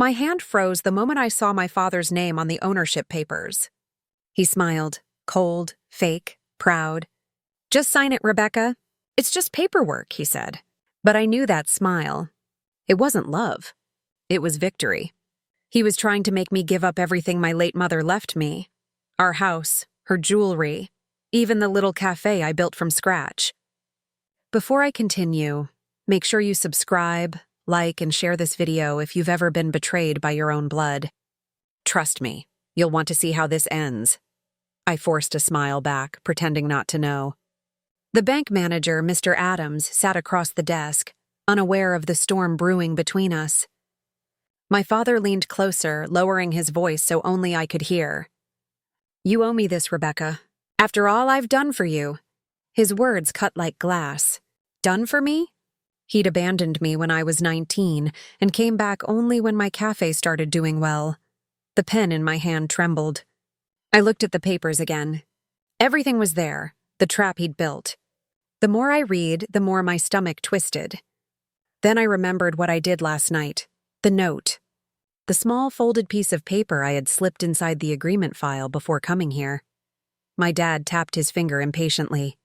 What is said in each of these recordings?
My hand froze the moment I saw my father's name on the ownership papers. He smiled, cold, fake, proud. "Just sign it, Rebecca. It's just paperwork," he said. But I knew that smile. It wasn't love. It was victory. He was trying to make me give up everything my late mother left me. Our house, her jewelry, even the little cafe I built from scratch. Before I continue, make sure you subscribe, like, and share this video if you've ever been betrayed by your own blood. Trust me, you'll want to see how this ends. I forced a smile back, pretending not to know. The bank manager, Mr. Adams, sat across the desk, unaware of the storm brewing between us. My father leaned closer, lowering his voice so only I could hear. "You owe me this, Rebecca. After all I've done for you." His words cut like glass. Done for me? He'd abandoned me when I was 19 and came back only when my cafe started doing well. The pen in my hand trembled. I looked at the papers again. Everything was there, the trap he'd built. The more I read, the more my stomach twisted. Then I remembered what I did last night. The note. The small folded piece of paper I had slipped inside the agreement file before coming here. My dad tapped his finger impatiently.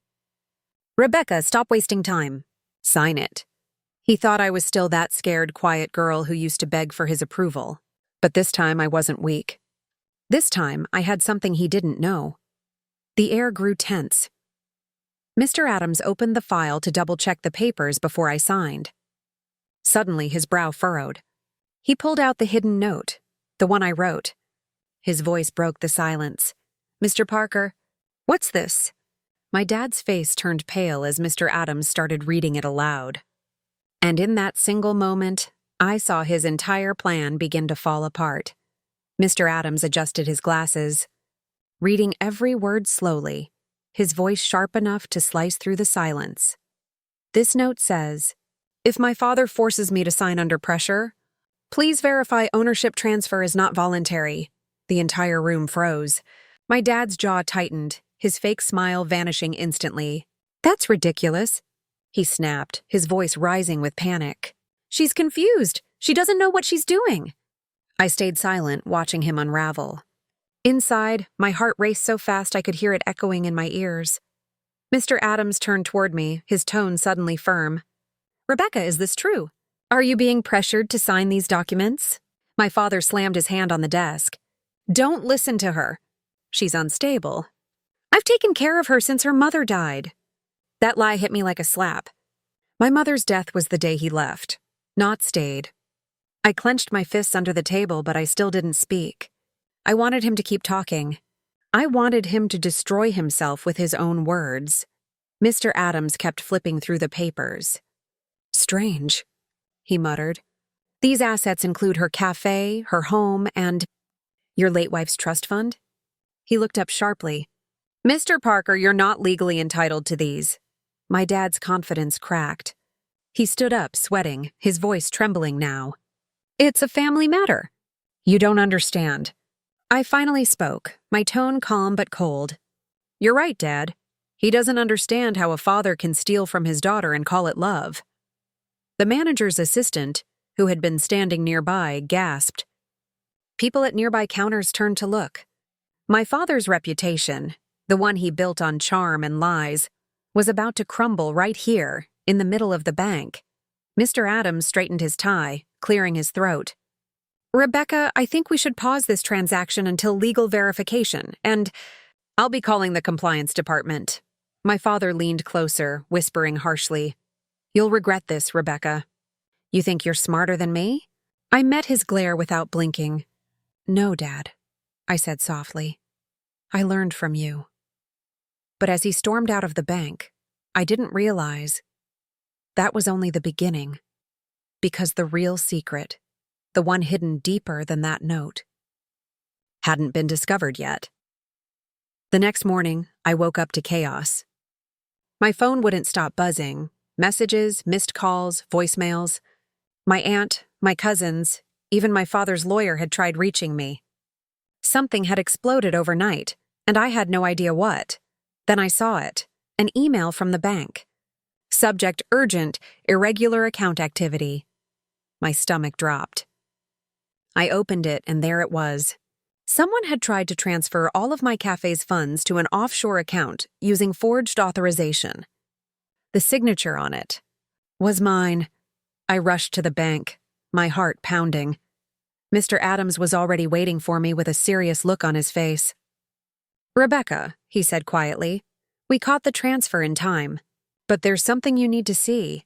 "Rebecca, stop wasting time. Sign it." He thought I was still that scared, quiet girl who used to beg for his approval. But this time I wasn't weak. This time I had something he didn't know. The air grew tense. Mr. Adams opened the file to double-check the papers before I signed. Suddenly his brow furrowed. He pulled out the hidden note, the one I wrote. His voice broke the silence. "Mr. Parker, what's this?" My dad's face turned pale as Mr. Adams started reading it aloud. And in that single moment, I saw his entire plan begin to fall apart. Mr. Adams adjusted his glasses, reading every word slowly, his voice sharp enough to slice through the silence. "This note says, if my father forces me to sign under pressure, please verify ownership transfer is not voluntary." The entire room froze. My dad's jaw tightened, his fake smile vanishing instantly. "That's ridiculous," he snapped, his voice rising with panic. "She's confused. She doesn't know what she's doing." I stayed silent, watching him unravel. Inside, my heart raced so fast I could hear it echoing in my ears. Mr. Adams turned toward me, his tone suddenly firm. "Rebecca, is this true? Are you being pressured to sign these documents?" My father slammed his hand on the desk. "Don't listen to her. She's unstable. I've taken care of her since her mother died." That lie hit me like a slap. My mother's death was the day he left, not stayed. I clenched my fists under the table, but I still didn't speak. I wanted him to keep talking. I wanted him to destroy himself with his own words. Mr. Adams kept flipping through the papers. "Strange," he muttered. "These assets include her cafe, her home, and your late wife's trust fund?" He looked up sharply. "Mr. Parker, you're not legally entitled to these." My dad's confidence cracked. He stood up, sweating, his voice trembling now. "It's a family matter. You don't understand." I finally spoke, my tone calm but cold. "You're right, Dad. He doesn't understand how a father can steal from his daughter and call it love." The manager's assistant, who had been standing nearby, gasped. People at nearby counters turned to look. My father's reputation, the one he built on charm and lies, was about to crumble right here, in the middle of the bank. Mr. Adams straightened his tie, clearing his throat. "Rebecca, I think we should pause this transaction until legal verification, and I'll be calling the compliance department." My father leaned closer, whispering harshly, "You'll regret this, Rebecca." "You think you're smarter than me?" I met his glare without blinking. "No, Dad," I said softly. "I learned from you." But as he stormed out of the bank, I didn't realize that was only the beginning, because the real secret, the one hidden deeper than that note, hadn't been discovered yet. The next morning, I woke up to chaos. My phone wouldn't stop buzzing. Messages, missed calls, voicemails. My aunt, my cousins, even my father's lawyer had tried reaching me. Something had exploded overnight, and I had no idea what. Then I saw it, an email from the bank. Subject urgent, irregular account activity. My stomach dropped. I opened it, and there it was. Someone had tried to transfer all of my cafe's funds to an offshore account using forged authorization. The signature on it was mine. I rushed to the bank, my heart pounding. Mr. Adams was already waiting for me with a serious look on his face. "Rebecca," he said quietly, "we caught the transfer in time, but there's something you need to see."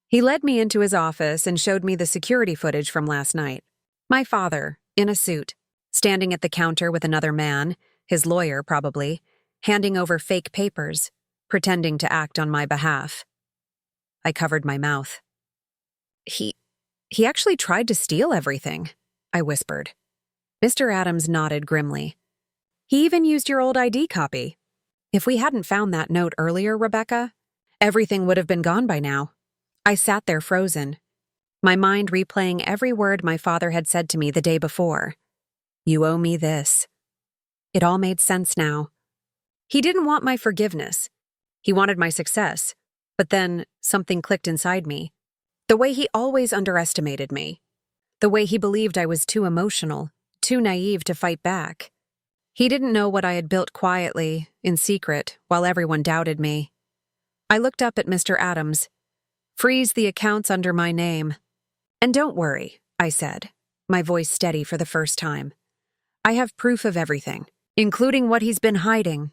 He led me into his office and showed me the security footage from last night. My father, in a suit, standing at the counter with another man, his lawyer probably, handing over fake papers, pretending to act on my behalf. I covered my mouth. He actually tried to steal everything," I whispered. Mr. Adams nodded grimly. "He even used your old ID copy. If we hadn't found that note earlier, Rebecca, everything would have been gone by now." I sat there frozen, my mind replaying every word my father had said to me the day before. "You owe me this." It all made sense now. He didn't want my forgiveness. He wanted my success. But then something clicked inside me. The way he always underestimated me. The way he believed I was too emotional, too naive to fight back. He didn't know what I had built quietly, in secret, while everyone doubted me. I looked up at Mr. Adams. "Freeze the accounts under my name." "And don't worry," I said, my voice steady for the first time. "I have proof of everything, including what he's been hiding."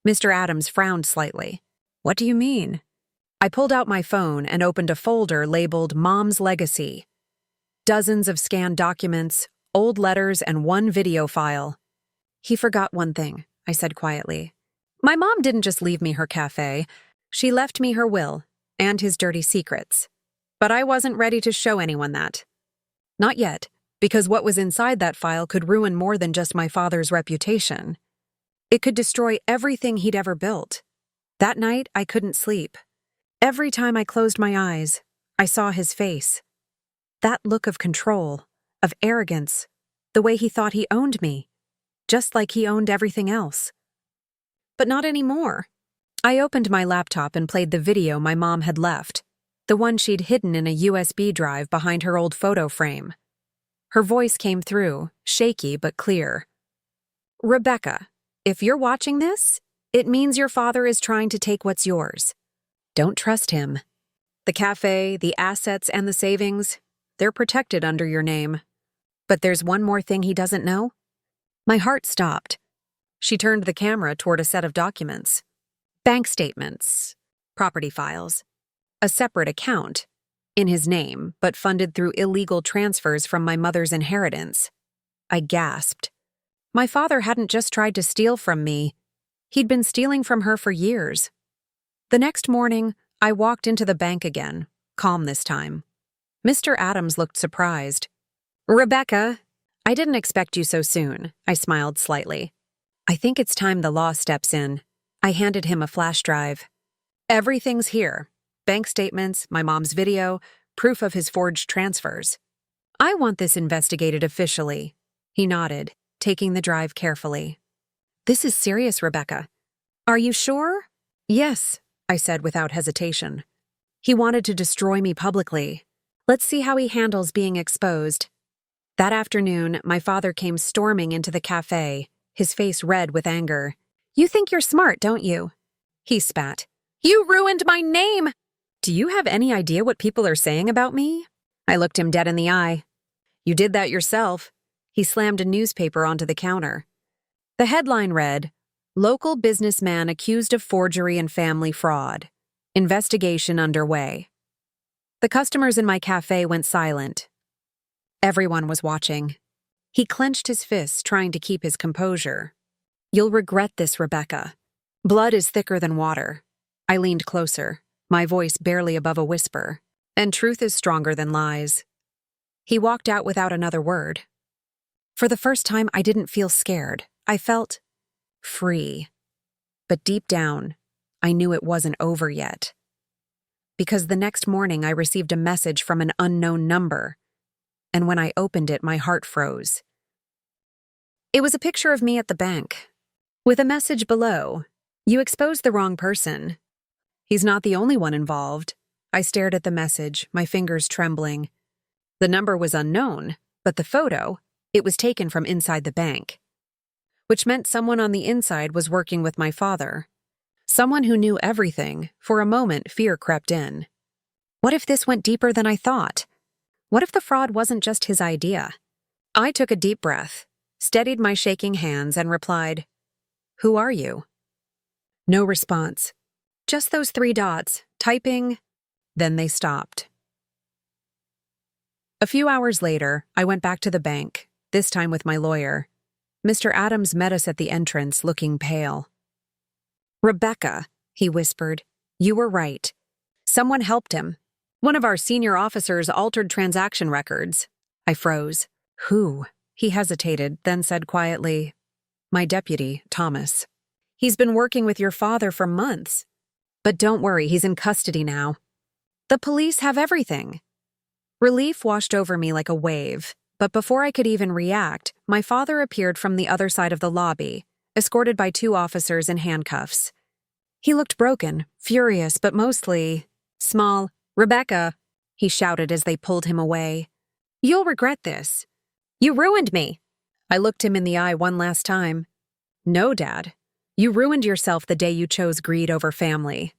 Mr. Adams frowned slightly. "What do you mean?" I pulled out my phone and opened a folder labeled Mom's Legacy. Dozens of scanned documents, old letters, and one video file. "He forgot one thing," I said quietly. "My mom didn't just leave me her cafe. She left me her will and his dirty secrets. But I wasn't ready to show anyone that. Not yet, because what was inside that file could ruin more than just my father's reputation. It could destroy everything he'd ever built. That night, I couldn't sleep. Every time I closed my eyes, I saw his face. That look of control, of arrogance, the way he thought he owned me, just like he owned everything else. But not anymore. I opened my laptop and played the video my mom had left, the one she'd hidden in a USB drive behind her old photo frame. Her voice came through, shaky but clear. "Rebecca, if you're watching this, it means your father is trying to take what's yours. Don't trust him. The cafe, the assets, and the savings, they're protected under your name. But there's one more thing he doesn't know." My heart stopped. She turned the camera toward a set of documents. Bank statements, property files, a separate account, in his name, but funded through illegal transfers from my mother's inheritance. I gasped. My father hadn't just tried to steal from me. He'd been stealing from her for years. The next morning, I walked into the bank again, calm this time. Mr. Adams looked surprised. "Rebecca, I didn't expect you so soon," I smiled slightly. "I think it's time the law steps in." I handed him a flash drive. "Everything's here. Bank statements, my mom's video, proof of his forged transfers. I want this investigated officially." He nodded, taking the drive carefully. "This is serious, Rebecca. Are you sure?" "Yes," I said without hesitation. "He wanted to destroy me publicly. Let's see how he handles being exposed." That afternoon, my father came storming into the cafe, his face red with anger. "You think you're smart, don't you?" He spat. "You ruined my name!" "Do you have any idea what people are saying about me?" I looked him dead in the eye. "You did that yourself." He slammed a newspaper onto the counter. The headline read, "Local businessman accused of forgery and family fraud. Investigation underway." The customers in my cafe went silent. Everyone was watching. He clenched his fists, trying to keep his composure. "You'll regret this, Rebecca. Blood is thicker than water." I leaned closer, my voice barely above a whisper. "And truth is stronger than lies." He walked out without another word. For the first time, I didn't feel scared. I felt free. But deep down, I knew it wasn't over yet. Because the next morning I received a message from an unknown number, and when I opened it, my heart froze. It was a picture of me at the bank, with a message below, "You exposed the wrong person." He's not the only one involved. I stared at the message, my fingers trembling. The number was unknown, But the photo, it was taken from inside the bank, which meant someone on the inside was working with my father. Someone who knew everything. For a moment, fear crept in. What if this went deeper than I thought? What if the fraud wasn't just his idea? I took a deep breath, steadied my shaking hands, and replied, "Who are you?" No response. Just those 3 dots, typing. Then they stopped. A few hours later, I went back to the bank, this time with my lawyer. Mr. Adams met us at the entrance, looking pale. "Rebecca," he whispered, "you were right. Someone helped him. One of our senior officers altered transaction records." I froze. "Who?" He hesitated, then said quietly, "My deputy, Thomas. He's been working with your father for months. But don't worry, he's in custody now. The police have everything." Relief washed over me like a wave, but before I could even react, my father appeared from the other side of the lobby, escorted by 2 officers in handcuffs. He looked broken, furious, but mostly small. "Rebecca," he shouted as they pulled him away. "You'll regret this. You ruined me." I looked him in the eye one last time. "No, Dad. You ruined yourself the day you chose greed over family."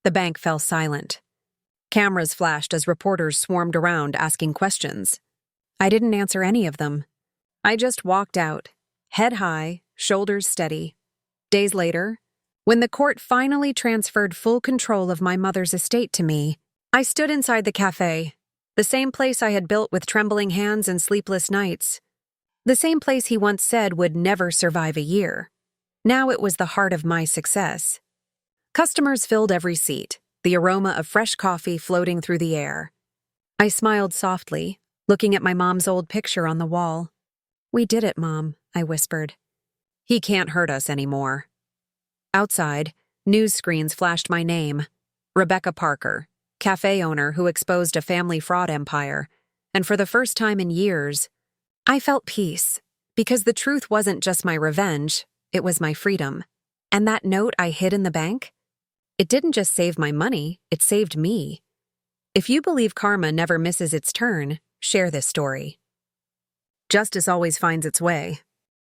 The bank fell silent. Cameras flashed as reporters swarmed around asking questions. I didn't answer any of them. I just walked out, head high, shoulders steady. Days later, when the court finally transferred full control of my mother's estate to me, I stood inside the café, the same place I had built with trembling hands and sleepless nights. The same place he once said would never survive a year. Now it was the heart of my success. Customers filled every seat, the aroma of fresh coffee floating through the air. I smiled softly, looking at my mom's old picture on the wall. "We did it, Mom," I whispered. "He can't hurt us anymore." Outside, news screens flashed my name, Rebecca Parker, cafe owner who exposed a family fraud empire, and for the first time in years, I felt peace, because the truth wasn't just my revenge, it was my freedom. And that note I hid in the bank? It didn't just save my money, it saved me. If you believe karma never misses its turn, share this story. Justice always finds its way.